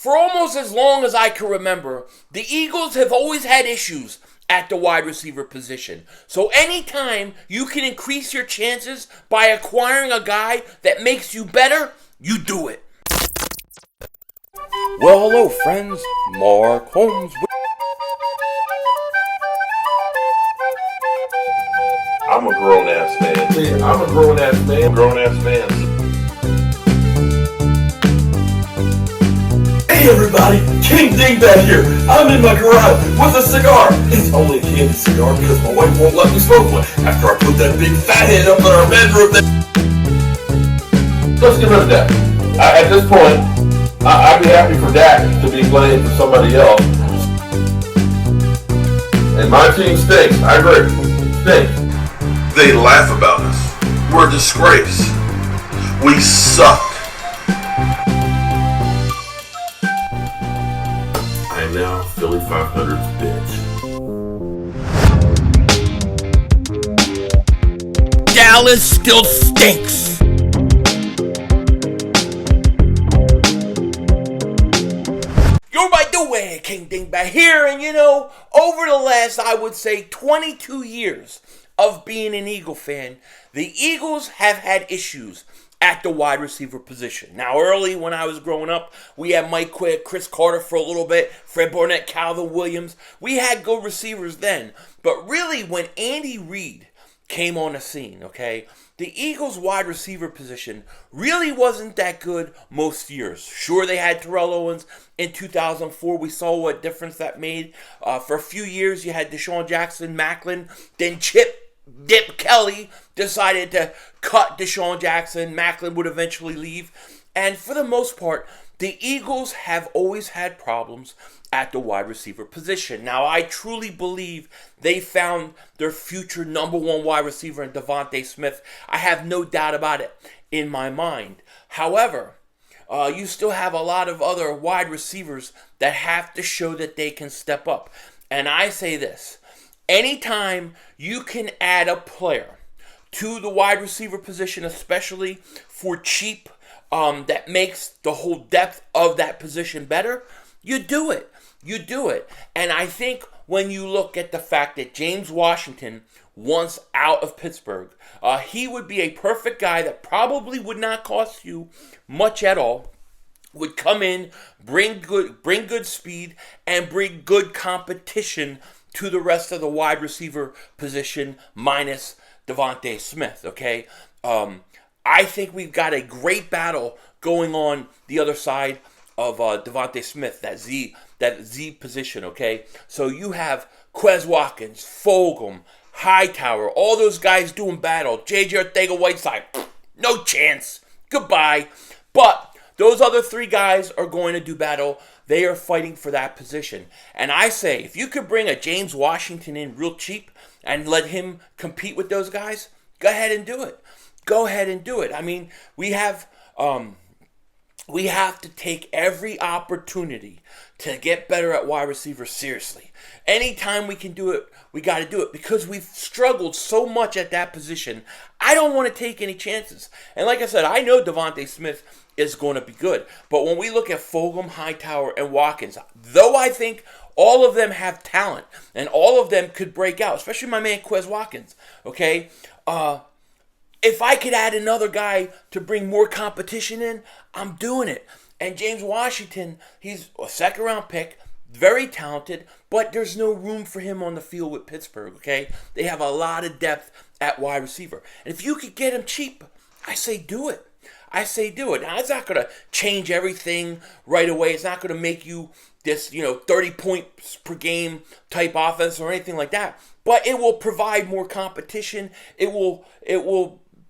For almost as long as I can remember, the Eagles have always had issues at the wide receiver position. So anytime you can increase your chances by acquiring a guy that makes you better, you do it. Well, hello friends, Mark Holmes. I'm a grown-ass man. Yeah, I'm a grown-ass man. Grown-ass man. Hey everybody, King Dingbat here. I'm in my garage with a cigar. It's only a candy cigar because my wife won't let me smoke one after I put that big fat head up in our bedroom. Let's get rid of that. At this point, I'd be happy for Dak to be playing for somebody else. And my team stinks. I agree. Stinks. They laugh about us. We're a disgrace. We suck. I am now Philly 500's bitch. Dallas still stinks. Yo, by the way, King Dingbat here, and over the last, I would say, 22 years of being an Eagle fan, the Eagles have had issues at the wide receiver position. Now, early when I was growing up, we had Mike Quick, Chris Carter for a little bit, Fred Barnett, Calvin Williams. We had good receivers then. But really, when Andy Reid came on the scene, okay, the Eagles' wide receiver position really wasn't that good most years. Sure, they had Terrell Owens in 2004. We saw what difference that made. For a few years, you had Deshaun Jackson, Maclin, then Chip Dip Kelly decided to cut Deshaun Jackson. Maclin would eventually leave. And for the most part, the Eagles have always had problems at the wide receiver position. Now, I truly believe they found their future number one wide receiver in DeVonta Smith. I have no doubt about it in my mind. However, you still have a lot of other wide receivers that have to show that they can step up. And I say this. Anytime you can add a player to the wide receiver position, especially for cheap, that makes the whole depth of that position better, you do it. You do it. And I think when you look at the fact that James Washington wants out of Pittsburgh, he would be a perfect guy that probably would not cost you much at all. Would come in, bring good speed, and bring good competition to the rest of the wide receiver position minus DeVonta Smith, okay? I think we've got a great battle going on the other side of DeVonta Smith, that Z position, okay? So you have Quez Watkins, Fulgham, Hightower, all those guys doing battle. J.J. Arcega-Whiteside, no chance. Goodbye. But those other three guys are going to do battle. They are fighting for that position. And I say, if you could bring a James Washington in real cheap and let him compete with those guys, go ahead and do it. Go ahead and do it. I mean, we have to take every opportunity to get better at wide receiver seriously. Anytime we can do it, we got to do it because we've struggled so much at that position. I don't want to take any chances. And like I said, I know DeVonta Smith is going to be good. But when we look at Fulgham, Hightower, and Watkins, though I think all of them have talent and all of them could break out, especially my man Quez Watkins, okay? If I could add another guy to bring more competition in, I'm doing it. And James Washington, he's a second-round pick, very talented, but there's no room for him on the field with Pittsburgh, okay? They have a lot of depth at wide receiver. And if you could get him cheap, I say do it. I say do it. Now, it's not going to change everything right away. It's not going to make you this, 30 points per game type offense or anything like that. But it will provide more competition. It will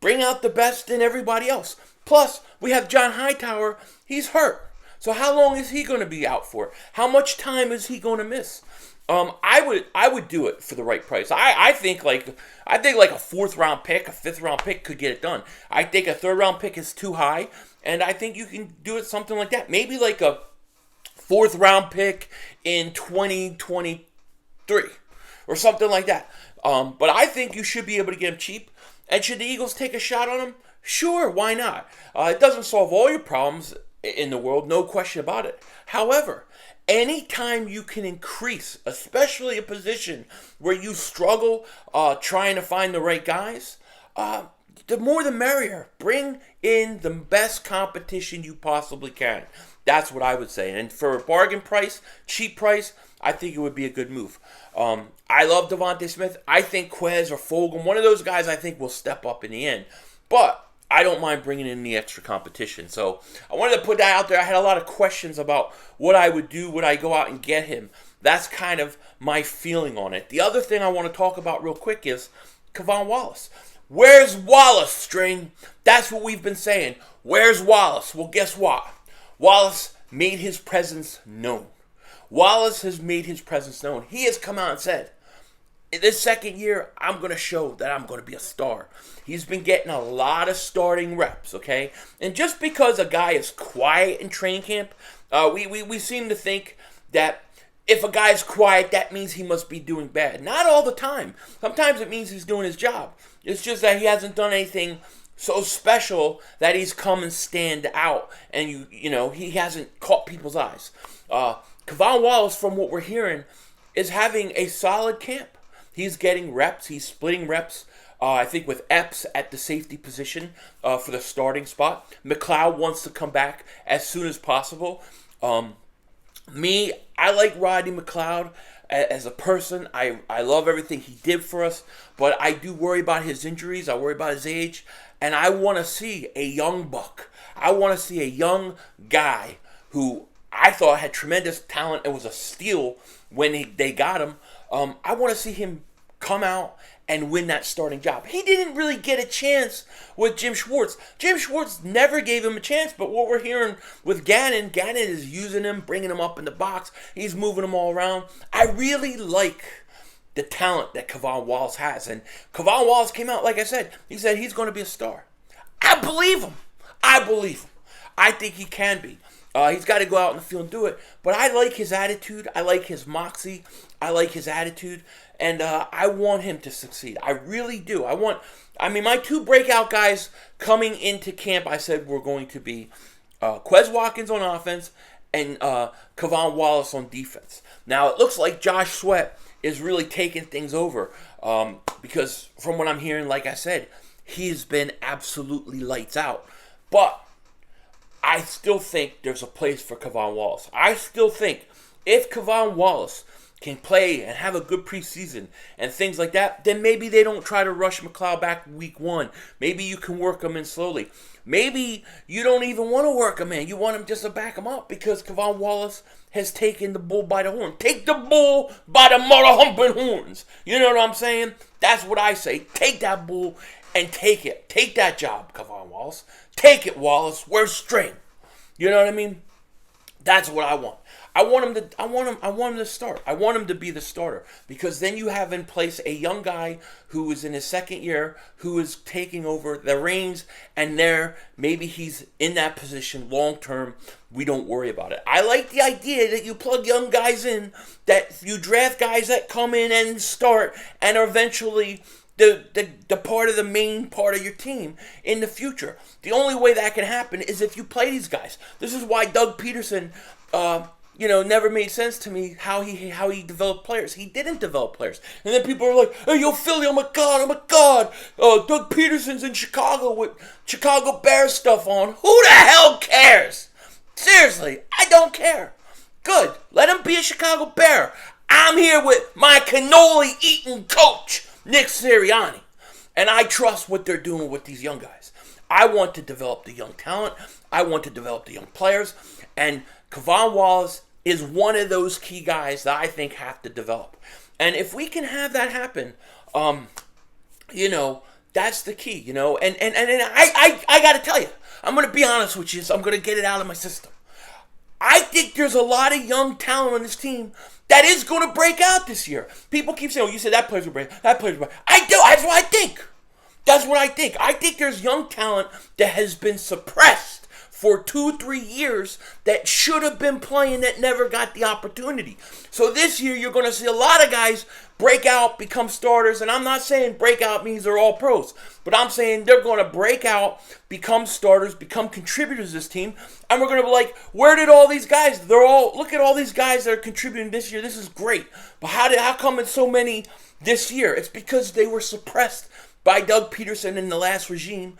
bring out the best in everybody else. Plus, we have John Hightower. He's hurt. So how long is he going to be out for? How much time is he going to miss? I would do it for the right price. I think like a fourth round pick, a fifth round pick could get it done. I think a third round pick is too high, and I think you can do it something like that. Maybe like a fourth round pick in 2023 or something like that. But I think you should be able to get him cheap. And should the Eagles take a shot on him? Sure, why not? It doesn't solve all your problems. in the world, no question about it. However, anytime you can increase, especially a position where you struggle trying to find the right guys, the more the merrier. Bring in the best competition you possibly can. That's what I would say. And for a bargain price, cheap price, I think it would be a good move. I love Devontae Smith. I think Quez or Fulgham, one of those guys I think will step up in the end. But I don't mind bringing in the extra competition. So I wanted to put that out there. I had a lot of questions about what I would do. Would I go out and get him? That's kind of my feeling on it. The other thing I want to talk about real quick is Kevon Wallace. Where's Wallace, String? That's what we've been saying. Where's Wallace? Well, guess what? Wallace made his presence known. Wallace has made his presence known. He has come out and said, in this second year, I'm going to show that I'm going to be a star. He's been getting a lot of starting reps, okay? And just because a guy is quiet in training camp, we seem to think that if a guy's quiet, that means he must be doing bad. Not all the time. Sometimes it means he's doing his job. It's just that he hasn't done anything so special that he's come and stand out, and you know he hasn't caught people's eyes. Kevon Wallace, from what we're hearing, is having a solid camp. He's getting reps. He's splitting reps, I think, with Epps at the safety position for the starting spot. McLeod wants to come back as soon as possible. I like Rodney McLeod as a person. I love everything he did for us, but I do worry about his injuries. I worry about his age, and I want to see a young buck. I want to see a young guy who I thought had tremendous talent and was a steal when they got him. I want to see him come out and win that starting job. He didn't really get a chance with Jim Schwartz. Jim Schwartz never gave him a chance, but what we're hearing with Gannon is using him, bringing him up in the box. He's moving him all around. I really like the talent that Kevon Wallace has. And Kevon Wallace came out, like I said, he said he's going to be a star. I believe him. I think he can be. He's got to go out in the field and do it. But I like his attitude. I like his moxie. I like his attitude. And I want him to succeed. I really do. My two breakout guys coming into camp, I said were going to be Quez Watkins on offense and Kevon Wallace on defense. Now, it looks like Josh Sweat is really taking things over because from what I'm hearing, like I said, he's been absolutely lights out. But I still think there's a place for Kevon Wallace. I still think if Kevon Wallace can play and have a good preseason and things like that, then maybe they don't try to rush McLeod back week one. Maybe you can work him in slowly. Maybe you don't even want to work him in. You want him just to back him up because Kevon Wallace has taken the bull by the horn. Take the bull by the mother humping horns. You know what I'm saying? That's what I say. Take that bull and take it. Take that job, Kevon Wallace. Take it, Wallace. Where's String? You know what I mean? That's what I want. I want him to start. I want him to be the starter because then you have in place a young guy who is in his second year who is taking over the reins, and maybe he's in that position long term. We don't worry about it. I like the idea that you plug young guys in, that you draft guys that come in and start and are eventually the part of the main part of your team in the future. The only way that can happen is if you play these guys. This is why Doug Peterson never made sense to me how he developed players. He didn't develop players. And then people are like, hey, yo, Philly, oh my God. Doug Peterson's in Chicago with Chicago Bears stuff on. Who the hell cares? Seriously, I don't care. Good. Let him be a Chicago Bear. I'm here with my cannoli-eating coach, Nick Sirianni. And I trust what they're doing with these young guys. I want to develop the young talent. I want to develop the young players. And Kevon Wallace is one of those key guys that I think have to develop. And if we can have that happen, that's the key, And I got to tell you, I'm going to be honest with you, so I'm going to get it out of my system. I think there's a lot of young talent on this team that is going to break out this year. People keep saying, you said that player's going to break, that player's going to break. I do. That's what I think. I think there's young talent that has been suppressed for 2-3 years that should have been playing that never got the opportunity. So this year you're going to see a lot of guys break out, become starters, and I'm not saying breakout means they're all pros, but I'm saying they're going to break out, become starters, become contributors to this team, and we're going to be like, where did all these guys, look at all these guys that are contributing this year, this is great, but how come it's so many this year? It's because they were suppressed by Doug Peterson in the last regime,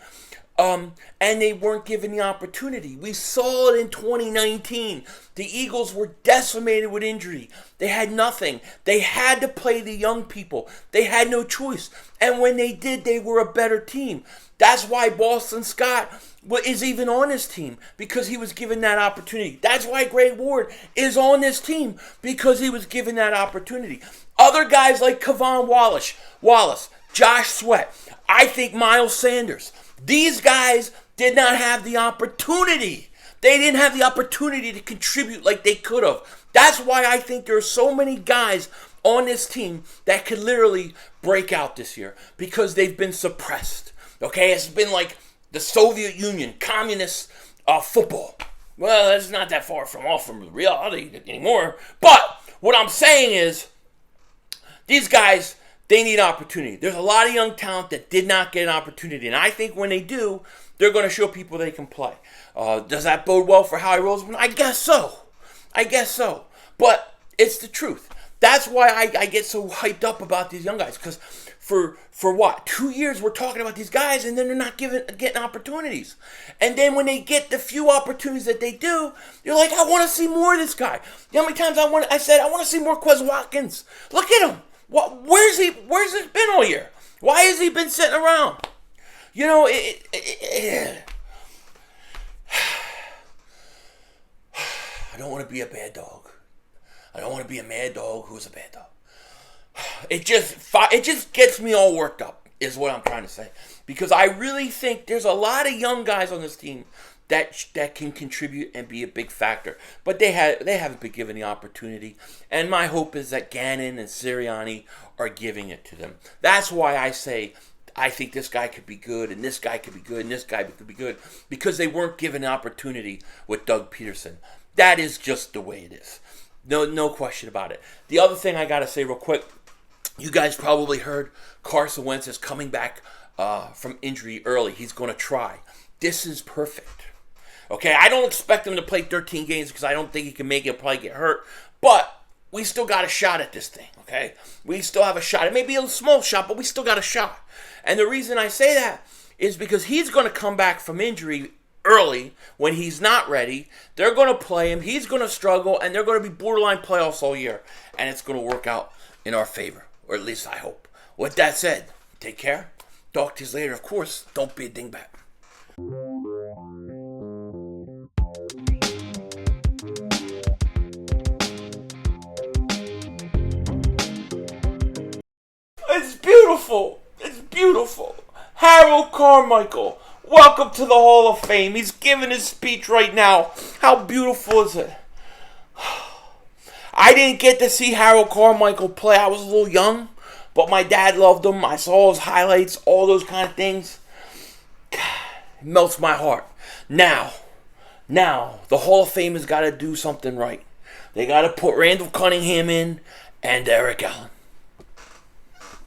and they weren't given the opportunity. We saw it in 2019. The Eagles were decimated with injury. They had nothing. They had to play the young people. They had no choice. And when they did, they were a better team. That's why Boston Scott is even on this team, because he was given that opportunity. That's why Greg Ward is on this team, because he was given that opportunity. Other guys like Kevon Wallace, Josh Sweat, I think Miles Sanders, these guys did not have the opportunity. They didn't have the opportunity to contribute like they could have. That's why I think there are so many guys on this team that could literally break out this year, because they've been suppressed. Okay, it's been like the Soviet Union, communist football. Well, that's not that far from reality anymore. But what I'm saying is, these guys, they need opportunity. There's a lot of young talent that did not get an opportunity. And I think when they do, they're going to show people they can play. Does that bode well for Howie Roseman? I guess so. But it's the truth. That's why I get so hyped up about these young guys. Because for what? 2 years we're talking about these guys, and then they're not getting opportunities. And then when they get the few opportunities that they do, you're like, I want to see more of this guy. You know how many times I said I want to see more Quez Watkins. Look at him. Where's he been all year? Why has he been sitting around? You know, I don't want to be a bad dog. I don't want to be a mad dog who's a bad dog. It just gets me all worked up, is what I'm trying to say. Because I really think there's a lot of young guys on this team that can contribute and be a big factor. But they haven't been given the opportunity. And my hope is that Gannon and Sirianni are giving it to them. That's why I say I think this guy could be good, and this guy could be good, and this guy could be good. Because they weren't given an opportunity with Doug Peterson. That is just the way it is. No question about it. The other thing I got to say real quick, you guys probably heard Carson Wentz is coming back from injury early. He's going to try. This is perfect. Okay, I don't expect him to play 13 games because I don't think he can make it. He'll probably get hurt. But we still got a shot at this thing, okay? We still have a shot. It may be a small shot, but we still got a shot. And the reason I say that is because he's going to come back from injury early when he's not ready. They're going to play him. He's going to struggle, and they're going to be borderline playoffs all year. And it's going to work out in our favor, or at least I hope. With that said, take care. Talk to you later. Of course, don't be a dingbat. It's beautiful. It's beautiful. Harold Carmichael, welcome to the Hall of Fame. He's giving his speech right now. How beautiful is it? I didn't get to see Harold Carmichael play. I was a little young, but my dad loved him. I saw his highlights, all those kind of things. It melts my heart. Now, the Hall of Fame has got to do something right. They got to put Randall Cunningham in and Eric Allen.